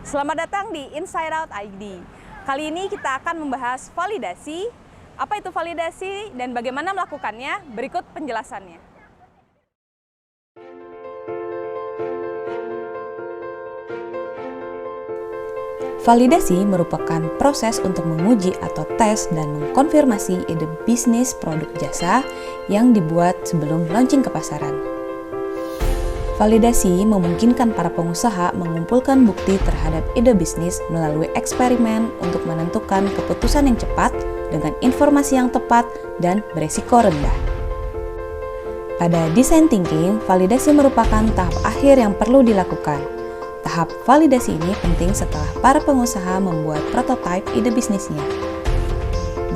Selamat datang di Inside Out ID. Kali ini kita akan membahas validasi. Apa itu validasi dan bagaimana melakukannya? Berikut penjelasannya. Validasi merupakan proses untuk menguji atau tes dan mengkonfirmasi ide bisnis produk jasa yang dibuat sebelum launching ke pasaran. Validasi memungkinkan para pengusaha mengumpulkan bukti terhadap ide bisnis melalui eksperimen untuk menentukan keputusan yang cepat dengan informasi yang tepat dan beresiko rendah. Pada design thinking, validasi merupakan tahap akhir yang perlu dilakukan. Tahap validasi ini penting setelah para pengusaha membuat prototipe ide bisnisnya.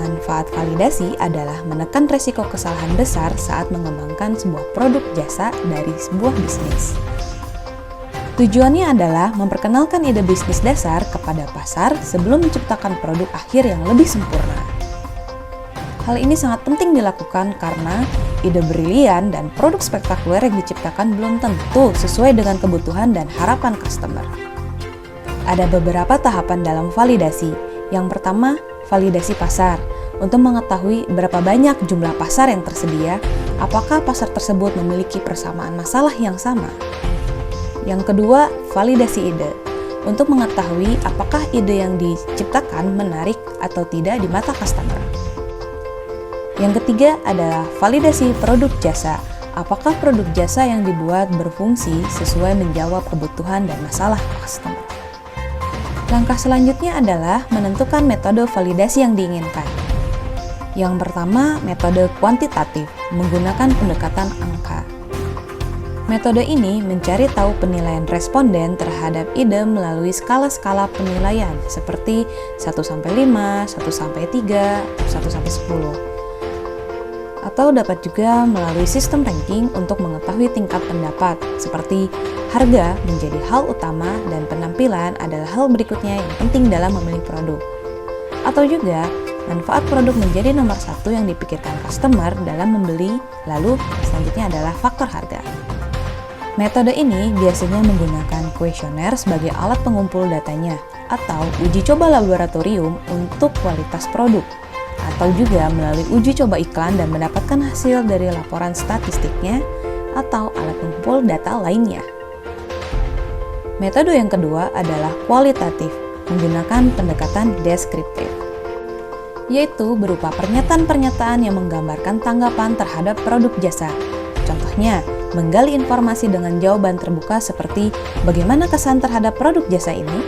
Manfaat validasi adalah menekan resiko kesalahan besar saat mengembangkan sebuah produk jasa dari sebuah bisnis. Tujuannya adalah memperkenalkan ide bisnis dasar kepada pasar sebelum menciptakan produk akhir yang lebih sempurna. Hal ini sangat penting dilakukan karena ide brilian dan produk spektakuler yang diciptakan belum tentu sesuai dengan kebutuhan dan harapan customer. Ada beberapa tahapan dalam validasi. Yang pertama, validasi pasar. Untuk mengetahui berapa banyak jumlah pasar yang tersedia, apakah pasar tersebut memiliki persamaan masalah yang sama. Yang kedua, validasi ide. Untuk mengetahui apakah ide yang diciptakan menarik atau tidak di mata customer. Yang ketiga adalah validasi produk jasa. Apakah produk jasa yang dibuat berfungsi sesuai menjawab kebutuhan dan masalah customer. Langkah selanjutnya adalah menentukan metode validasi yang diinginkan. Yang pertama, metode kuantitatif, menggunakan pendekatan angka. Metode ini mencari tahu penilaian responden terhadap ide melalui skala-skala penilaian seperti 1-5, 1-3, atau 1-10. Atau dapat juga melalui sistem ranking untuk mengetahui tingkat pendapat, seperti harga menjadi hal utama dan penampilan adalah hal berikutnya yang penting dalam memilih produk. Atau juga, manfaat produk menjadi nomor satu yang dipikirkan customer dalam membeli, lalu selanjutnya adalah faktor harga. Metode ini biasanya menggunakan kuesioner sebagai alat pengumpul datanya, atau uji coba laboratorium untuk kualitas produk, atau juga melalui uji coba iklan dan mendapatkan hasil dari laporan statistiknya atau alat pengumpul data lainnya. Metode yang kedua adalah kualitatif, menggunakan pendekatan deskriptif, yaitu berupa pernyataan-pernyataan yang menggambarkan tanggapan terhadap produk jasa. Contohnya, menggali informasi dengan jawaban terbuka seperti bagaimana kesan terhadap produk jasa ini.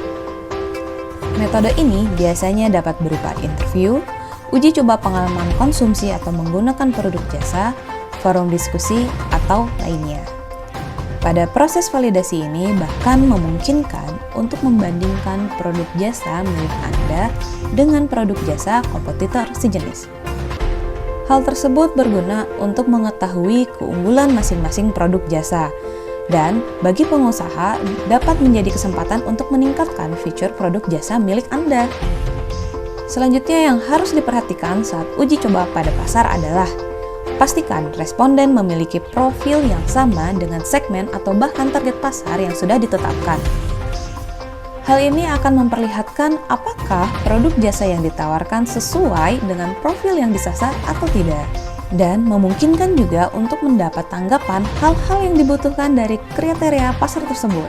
Metode ini biasanya dapat berupa interview, uji coba pengalaman konsumsi atau menggunakan produk jasa, forum diskusi, atau lainnya. Pada proses validasi ini bahkan memungkinkan untuk membandingkan produk jasa milik Anda dengan produk jasa kompetitor sejenis. Hal tersebut berguna untuk mengetahui keunggulan masing-masing produk jasa, dan bagi pengusaha dapat menjadi kesempatan untuk meningkatkan fitur produk jasa milik Anda. Selanjutnya yang harus diperhatikan saat uji coba pada pasar adalah pastikan responden memiliki profil yang sama dengan segmen atau bahkan target pasar yang sudah ditetapkan. Hal ini akan memperlihatkan apakah produk jasa yang ditawarkan sesuai dengan profil yang disasar atau tidak, dan memungkinkan juga untuk mendapat tanggapan hal-hal yang dibutuhkan dari kriteria pasar tersebut.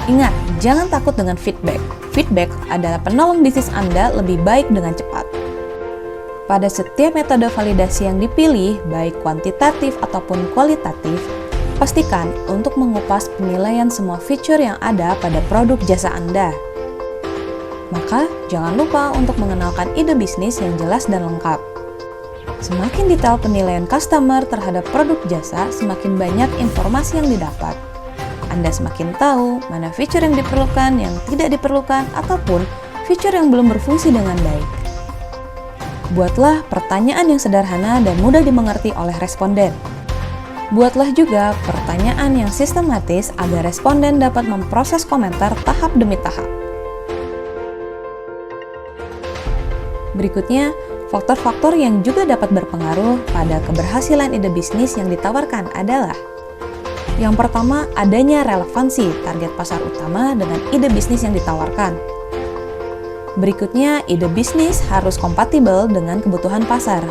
Ingat, jangan takut dengan feedback. Feedback adalah penolong bisnis Anda lebih baik dengan cepat. Pada setiap metode validasi yang dipilih, baik kuantitatif ataupun kualitatif, pastikan untuk mengupas penilaian semua fitur yang ada pada produk jasa Anda. Maka, jangan lupa untuk mengenalkan ide bisnis yang jelas dan lengkap. Semakin detail penilaian customer terhadap produk jasa, semakin banyak informasi yang didapat. Anda semakin tahu mana fitur yang diperlukan, yang tidak diperlukan, ataupun fitur yang belum berfungsi dengan baik. Buatlah pertanyaan yang sederhana dan mudah dimengerti oleh responden. Buatlah juga pertanyaan yang sistematis agar responden dapat memproses komentar tahap demi tahap. Berikutnya, faktor-faktor yang juga dapat berpengaruh pada keberhasilan ide bisnis yang ditawarkan adalah Yang pertama, adanya relevansi target pasar utama dengan ide bisnis yang ditawarkan. Berikutnya, ide bisnis harus kompatibel dengan kebutuhan pasar.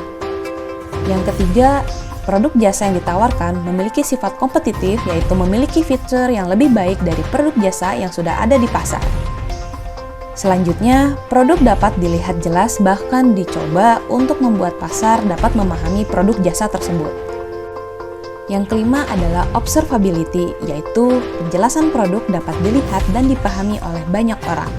Yang ketiga, produk jasa yang ditawarkan memiliki sifat kompetitif, yaitu memiliki fitur yang lebih baik dari produk jasa yang sudah ada di pasar. Selanjutnya, produk dapat dilihat jelas bahkan dicoba untuk membuat pasar dapat memahami produk jasa tersebut. Yang kelima adalah observability, yaitu penjelasan produk dapat dilihat dan dipahami oleh banyak orang.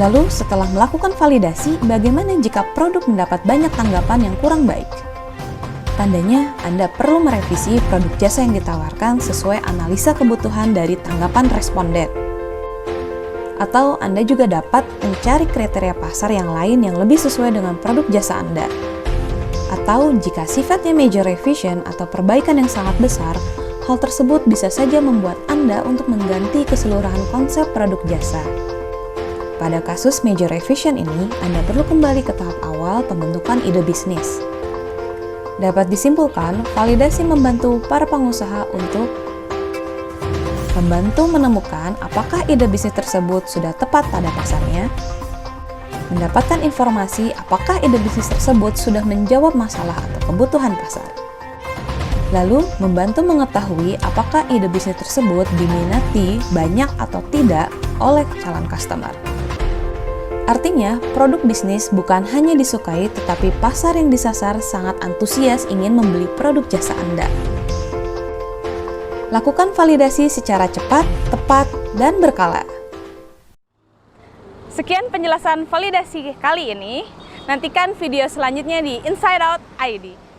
Lalu, setelah melakukan validasi, bagaimana jika produk mendapat banyak tanggapan yang kurang baik? Tandanya, Anda perlu merevisi produk jasa yang ditawarkan sesuai analisa kebutuhan dari tanggapan responden. Atau Anda juga dapat mencari kriteria pasar yang lain yang lebih sesuai dengan produk jasa Anda. Atau jika sifatnya major revision atau perbaikan yang sangat besar, hal tersebut bisa saja membuat Anda untuk mengganti keseluruhan konsep produk jasa. Pada kasus major revision ini, Anda perlu kembali ke tahap awal pembentukan ide bisnis. Dapat disimpulkan, validasi membantu para pengusaha untuk membantu menemukan apakah ide bisnis tersebut sudah tepat pada pasarnya, mendapatkan informasi apakah ide bisnis tersebut sudah menjawab masalah atau kebutuhan pasar, lalu membantu mengetahui apakah ide bisnis tersebut diminati banyak atau tidak oleh calon customer. Artinya, produk bisnis bukan hanya disukai, tetapi pasar yang disasar sangat antusias ingin membeli produk jasa Anda. Lakukan validasi secara cepat, tepat, dan berkala. Sekian penjelasan validasi kali ini. Nantikan video selanjutnya di Inside Out ID.